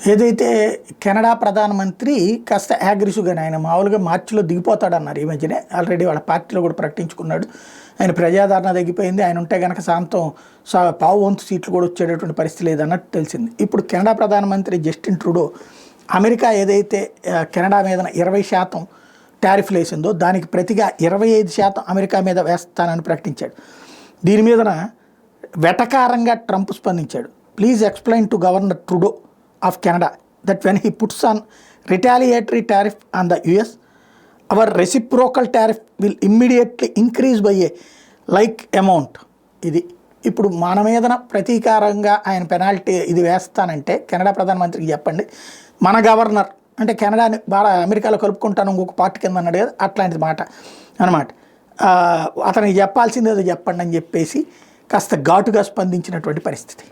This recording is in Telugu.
ఏదైతే కెనడా ప్రధానమంత్రి కాస్త యాగ్రెసివ్గానే ఆయన మామూలుగా మార్చిలో దిగిపోతాడన్నారు ఈ మధ్యనే ఆల్రెడీ వాళ్ళ పార్టీలో కూడా ప్రకటించుకున్నాడు. ఆయన ప్రజాదరణ తగ్గిపోయింది, ఆయన ఉంటే కనుక శాంతం పావు వంతు సీట్లు కూడా వచ్చేటటువంటి పరిస్థితి లేదన్నట్టు తెలిసింది. ఇప్పుడు కెనడా ప్రధానమంత్రి జస్టిన్ ట్రూడో అమెరికా ఏదైతే కెనడా మీద 20% టారిఫ్లు వేసిందో దానికి ప్రతిగా 25% అమెరికా మీద వేస్తానని ప్రకటించాడు. దీని మీదన వెటకారంగా ట్రంప్ స్పందించాడు. Please explain to governor Trudeau of Canada that when he puts on retaliatory tariff on the US, our reciprocal tariff will immediately increase by a like amount. ఇది ఇప్పుడు మన మీదన ప్రతీకారంగా ఆయన పెనాల్టీ ఇది వేస్తానంటే కెనడా ప్రధానమంత్రికి చెప్పండి, మన గవర్నర్ అంటే కెనడాని బాగా అమెరికాలో కలుపుకుంటాను ఇంకొక పార్టీ కింద అన్నాడు కదా, అట్లాంటిది మాట అనమాట. అతనికి చెప్పాల్సింది ఏదో చెప్పండి అని చెప్పేసి కాస్త ఘాటుగా స్పందించినటువంటి పరిస్థితి.